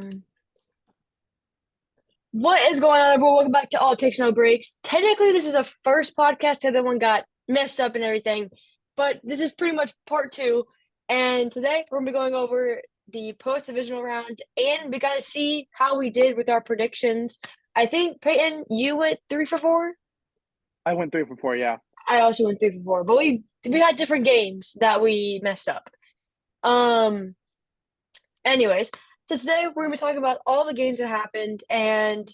on. What is going on, everyone? Welcome back to All Takes No Breaks. Technically, this is the first podcast. The other one got messed up and everything, but this is pretty much part two. And today we're gonna be going over the post-divisional round, and we got to see how we did with our predictions. I think Peyton, you went 3 for 4. I went 3 for 4, yeah. I also went 3 for 4, but we had different games that we messed up. Anyways. So today we're going to be talking about all the games that happened, and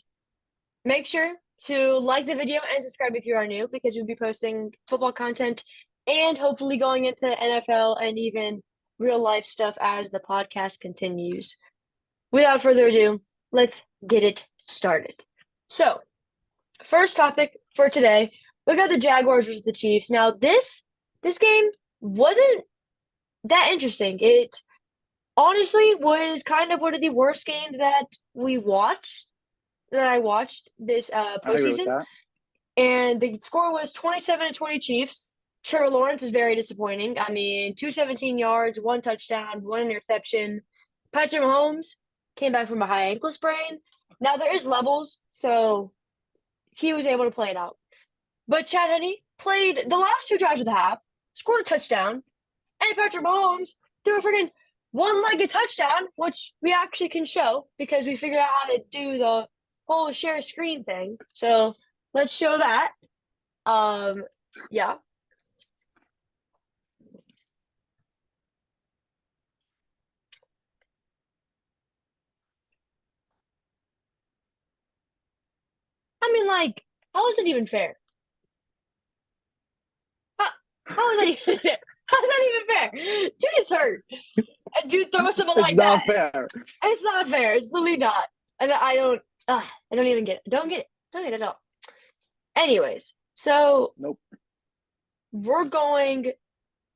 make sure to like the video and subscribe if you are new, because we'll be posting football content and hopefully going into NFL and even real life stuff as the podcast continues. Without further ado, let's get it started. So, first topic for today, we got the Jaguars versus the Chiefs. Now, this game wasn't that interesting. It honestly was kind of one of the worst games that I watched this I agree with postseason. that. And the score was 27-20 Chiefs. Trevor Lawrence is very disappointing. I mean, 217 yards, 1 touchdown, 1 interception. Patrick Mahomes came back from a high ankle sprain. Now, there is levels, so he was able to play it out. But Chad Henne played the last 2 drives of the half, scored a touchdown, and Patrick Mahomes threw a freaking one-legged touchdown, which we actually can show because we figured out how to do the whole share screen thing. So let's show that. Yeah. I mean, like, how is it even fair? How is that even fair? How is that even fair? Dude is hurt. And dude throws something It's like not that. fair. It's not fair. It's literally not. And I don't even get it. Don't get it. Don't get it at all. Anyways, so Nope. we're going.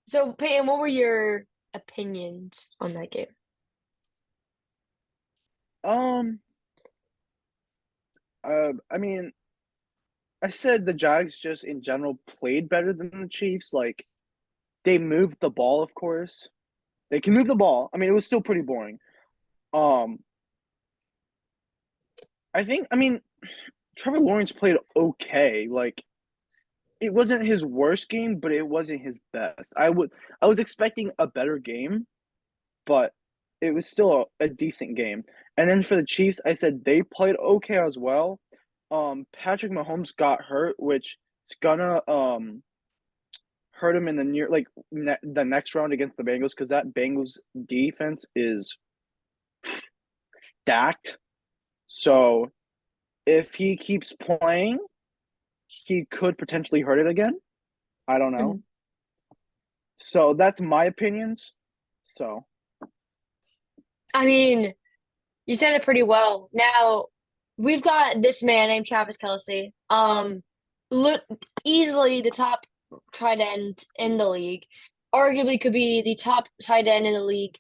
So, Peyton, what were your opinions on that game? I mean, I said the Jags just in general played better than the Chiefs. Like, they moved the ball, of course. They can move the ball. I mean, it was still pretty boring. Um, I mean, Trevor Lawrence played okay. Like, it wasn't his worst game, but it wasn't his best. I was expecting a better game, but it was still a decent game. And then for the Chiefs, I said they played okay as well. Patrick Mahomes got hurt, which is gonna hurt him in the the next round against the Bengals, because that Bengals defense is stacked. So if he keeps playing, he could potentially hurt it again. I don't know. Mhm. So that's my opinions. So I mean, you said it pretty well. Now, we've got this man named Travis Kelce. Look, easily the top tight end in the league. Arguably could be the top tight end in the league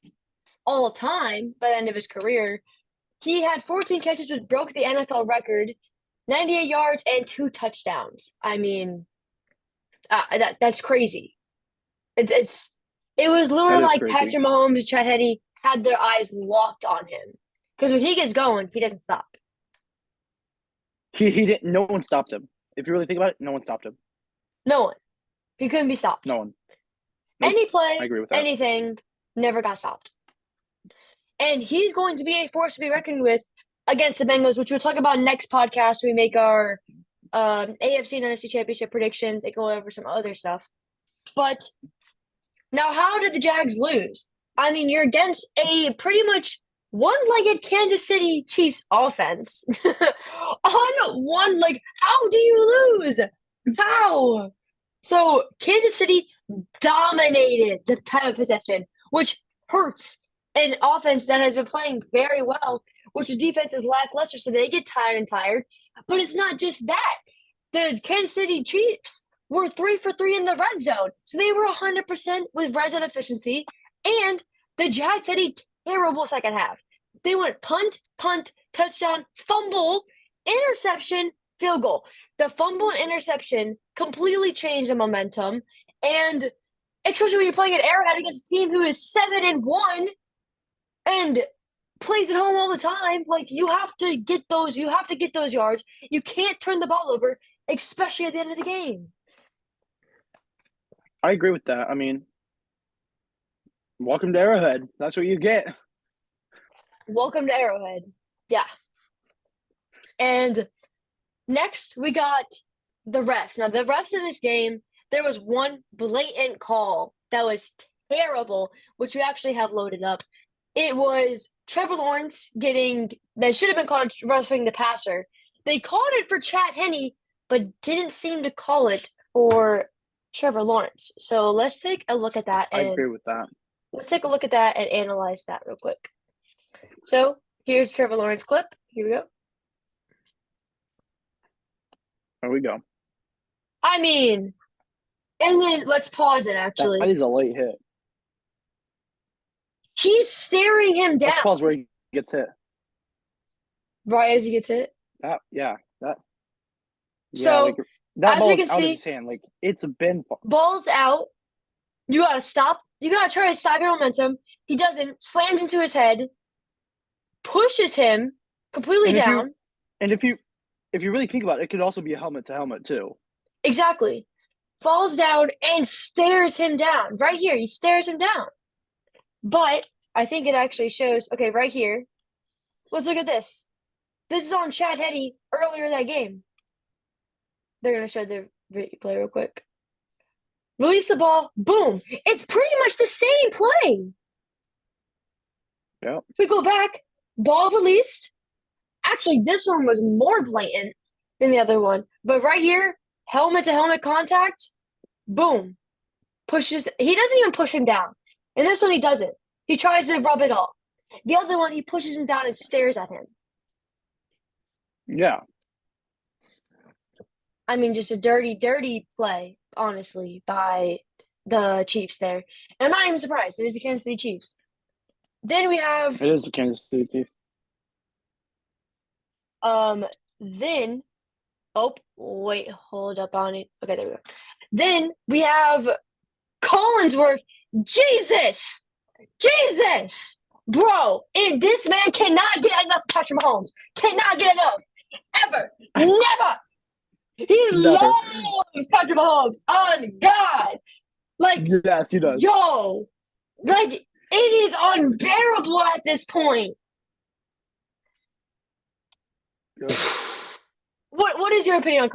all time by the end of his career. He had 14 catches, which broke the NFL record, 98 yards and 2 touchdowns. I mean, that's crazy. It was that literally is like crazy. Patrick Mahomes and Chad Henne had their eyes locked on him. Because when he gets going, he doesn't stop. He didn't. No one stopped him. If you really think about it, no one stopped him. No one. He couldn't be stopped. No one. Nope. Any I play, agree with that. anything, never got stopped. And he's going to be a force to be reckoned with against the Bengals, which we'll talk about next podcast. We make our AFC and NFC championship predictions and go over some other stuff. But now, how did the Jags lose? I mean, you're against a pretty much one-legged Kansas City Chiefs offense. On one leg, how do you lose? How? So Kansas City dominated the time of possession, which hurts an offense that has been playing very well, which the defense is lackluster, so they get tired. But it's not just that. The Kansas City Chiefs were 3 for 3 in the red zone, so they were 100% with red zone efficiency, and the Jags had a terrible second half. They went punt, touchdown, fumble, interception, field goal. The fumble and interception completely changed the momentum, and especially when you're playing at Arrowhead against a team who is 7-1, and plays at home all the time. Like you have to get those yards. You can't turn the ball over, especially at the end of the game. I agree with that. I mean, welcome to Arrowhead. That's what you get. Welcome to Arrowhead. Yeah. And next we got the refs. Now the refs in this game, there was one blatant call that was terrible, which we actually have loaded up. It was Trevor Lawrence that should have been called roughing the passer. They called it for Chad Henne, but didn't seem to call it for Trevor Lawrence. So let's take a look at that. I agree with that. Let's take a look at that and analyze that real quick. So here's Trevor Lawrence clip. Here we go. There we go. I mean, and then let's pause it, actually. That is a late hit. He's staring him down. Let's pause where he gets hit. Right as he gets hit? That. So, like, that as ball we is can out see, of his hand. Like, it's been. ball's out. You got to stop. You got to try to stop your momentum. He doesn't. Slams into his head. Pushes him completely down. If you really think about it, it could also be a helmet to helmet, too. Exactly. Falls down and stares him down. Right here, he stares him down. But I think it actually shows, okay, right here. Let's look at this. This is on Chad Henne earlier in that game. They're going to show the replay real quick. Release the ball. Boom. It's pretty much the same play. Yeah. We go back. Ball released. Actually, this one was more blatant than the other one. But right here, helmet-to-helmet contact. Boom. Pushes. He doesn't even push him down. And this one, he doesn't. He tries to rub it off. The other one, he pushes him down and stares at him. Yeah. I mean, just a dirty, dirty play, honestly, by the Chiefs there. And I'm not even surprised. It is the Kansas City Chiefs. Then we have... It is the Kansas City Chiefs. Then... Oh, wait, hold up on it. Okay, there we go. Then we have Collinsworth. Jesus! Bro, this man cannot get enough of Patrick Mahomes. Cannot get enough. Ever. Never. He loves Patrick Mahomes. On God. Like, yes, he does. Yo. Like, it is unbearable at this point. Good. What is your opinion on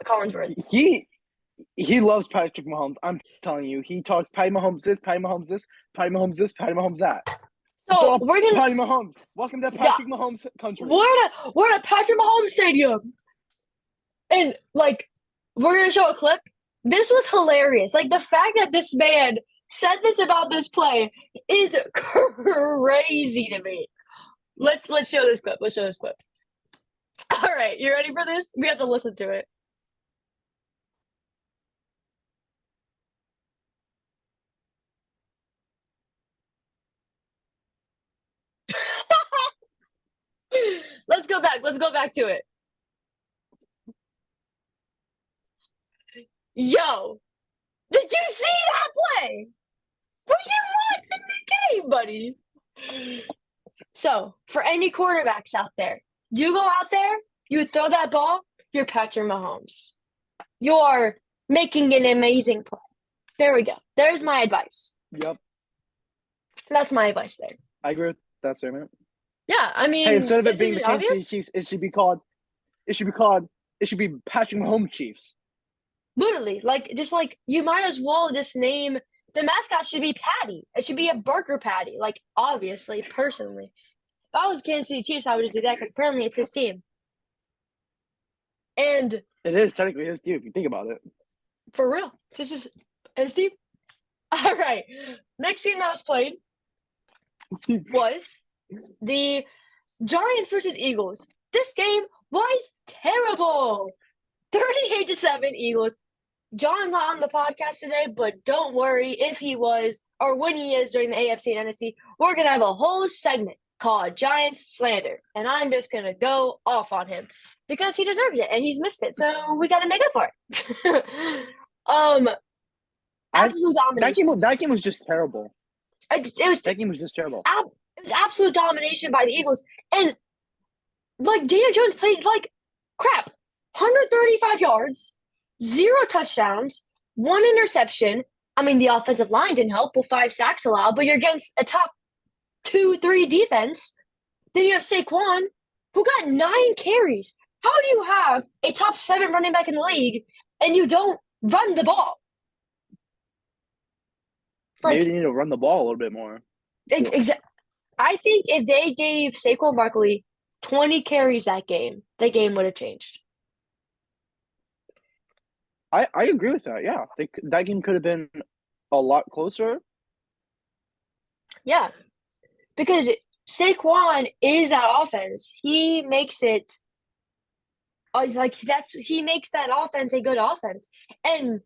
Collinsworth? He loves Patrick Mahomes. I'm telling you, he talks Patty Mahomes this, Patty Mahomes this, Patty Mahomes this, Patty Mahomes that. So we're gonna Patty Mahomes. Welcome to Patrick Mahomes country. We're at Patrick Mahomes Stadium, and like we're gonna show a clip. This was hilarious. Like the fact that this man said this about this play is crazy to me. Let's show this clip. Let's show this clip. All right, you ready for this? We have to listen to it. Let's go back. Let's go back to it. Yo, did you see that play? Were you watching the game, buddy? So, for any quarterbacks out there, you go out there, you throw that ball, you're Patrick Mahomes. You're making an amazing play. There we go. There's my advice. Yep. That's my advice there. I agree with that statement. Yeah, I mean, hey, instead of it being the Kansas City Chiefs, it should be Patrick Mahomes Chiefs. Literally, you might as well just name the mascot should be Patty. It should be a burger patty. Like, obviously, personally. If I was Kansas City Chiefs, I would just do that because apparently it's his team. And it is technically his team if you think about it. For real. It's just his team. All right. Next game that was played was the Giants versus Eagles. This game was terrible. 38-7 Eagles. John's not on the podcast today, but don't worry if he was or when he is during the AFC and NFC. We're going to have a whole segment called Giants Slander, and I'm just going to go off on him because he deserves it, and he's missed it, so we got to make up for it. Absolute domination. That game was just terrible. That game was just terrible. It It was absolute domination by the Eagles. And like Daniel Jones played like crap. 135 yards, 0 touchdowns, 1 interception. I mean, the offensive line didn't help with 5 sacks allowed, but you're against a top 2, 3 defense. Then you have Saquon, who got 9 carries. How do you have a top 7 running back in the league and you don't run the ball? Maybe Like, they need to run the ball a little bit more. I think if they gave Saquon Barkley 20 carries that game, the game would have changed. I agree with that. Yeah, that game could have been a lot closer. Yeah, because Saquon is that offense. He makes it he makes that offense a good offense. And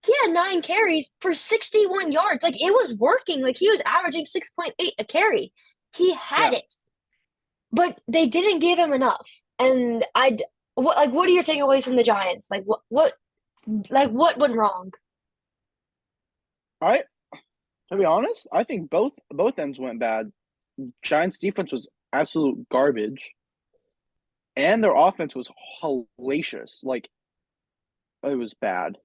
he had 9 carries for 61 yards. Like it was working. Like he was averaging 6.8 a carry. He had it, but they didn't give him enough. And what are your takeaways from the Giants? Like what went wrong? To be honest, I think both ends went bad. Giants defense was absolute garbage, and their offense was hellacious. Like it was bad.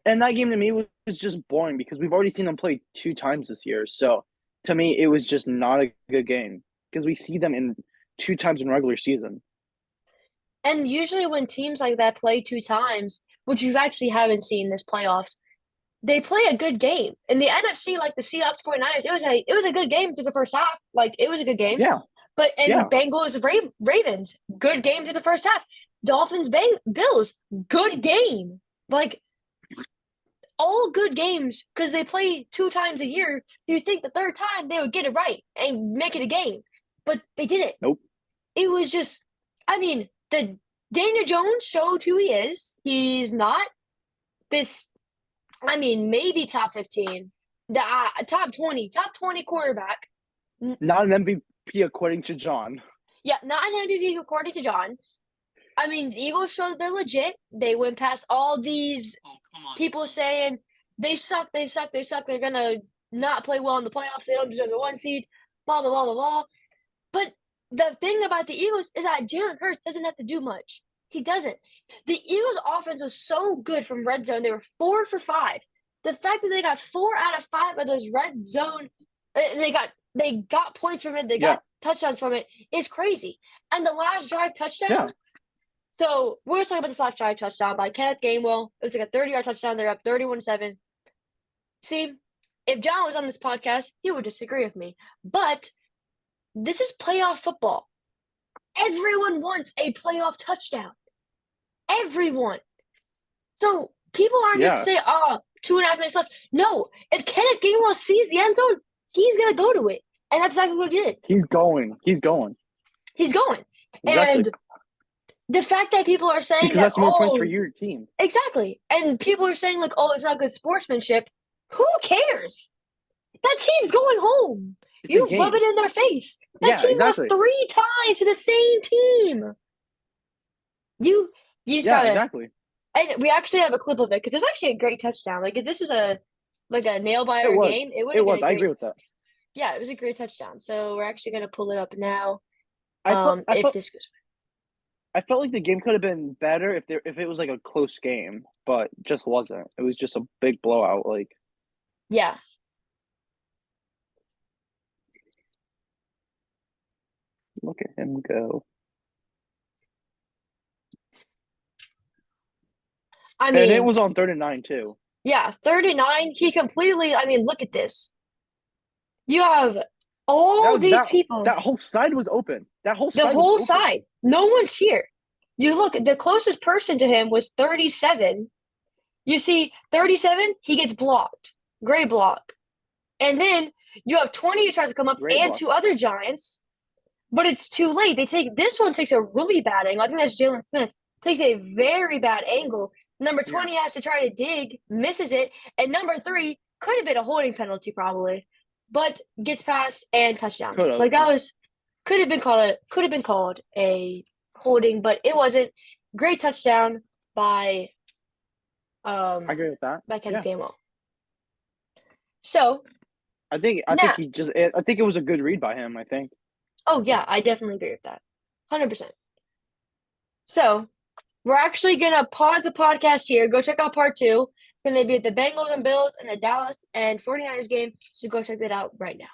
And that game to me was just boring because we've already seen them play 2 times this year. So to me, it was just not a good game because we see them in 2 times in regular season. And usually when teams like that play 2 times, which you actually haven't seen this playoffs, they play a good game. In the NFC, like the Seahawks 49ers, it was a good game through the first half. Like it was a good game. Yeah, But yeah, Bengals Ravens, good game through the first half. Dolphins Bills, good game. Like all good games because they play 2 times a year. So you think the third time they would get it right and make it a game. But they didn't. nope. It was just I mean, the Daniel Jones showed who he is. He's not this maybe top 15, the top 20 quarterback. Not an MVP according to John. Yeah, not an MVP according to John. I mean, the Eagles showed that they're legit. They went past all these people saying they suck, they suck, they suck. They're gonna not play well in the playoffs. They don't deserve the 1 seed. Blah blah blah blah blah. But the thing about the Eagles is that Jalen Hurts doesn't have to do much. He doesn't. The Eagles' offense was so good from red zone. They were 4 for 5. The fact that they got 4 out of 5 of those red zone, they got points from it. They got touchdowns from it. Is crazy. And the last drive touchdown. Yeah. So we're talking about this last drive touchdown by Kenneth Gainwell. It was like a 30-yard touchdown. They're up 31-7. See, if John was on this podcast, he would disagree with me. But this is playoff football. Everyone wants a playoff touchdown. Everyone. So people aren't just saying, 2.5 minutes left. No, if Kenneth Gainwell sees the end zone, he's going to go to it. And that's exactly what he did. He's going. Exactly. And the fact that people are saying because that's more points for your team. Exactly. And people are saying, like, it's not good sportsmanship. Who cares? That team's going home. You rub it in their face. That team lost 3 times to the same team. You just gotta. Exactly. And we actually have a clip of it because it's actually a great touchdown. Like if this was a nail biter game, it would. It was. I agree with that. Yeah, it was a great touchdown. So we're actually gonna pull it up now. If this goes. I felt like the game could have been better if it was like a close game, but just wasn't. It was just a big blowout. Like. Yeah. Look at him go. I mean, and it was on 39 too. Yeah, 39. He completely. I mean, look at this. You have all these people. That whole side was open. The whole side. No one's here. You look. The closest person to him was 37. You see, 37. He gets blocked. Gray block. And then you have 20 who tries to come up and 2 other Giants. But it's too late. This one takes a really bad angle. I think that's Jalen Smith. Takes a very bad angle. Number 20 has to try to dig, misses it, and number 3 could have been a holding penalty probably, but gets past and touchdown. Like that could have been called a holding, but it wasn't. Great touchdown by I agree with that. By Kenneth Gainwell. So I think Now, he just I think it was a good read by him, I think. oh yeah, I definitely agree with that. 100%. So we're actually gonna pause the podcast here. Go check out part two. It's gonna be the Bengals and Bills and the Dallas and 49ers game. So go check that out right now.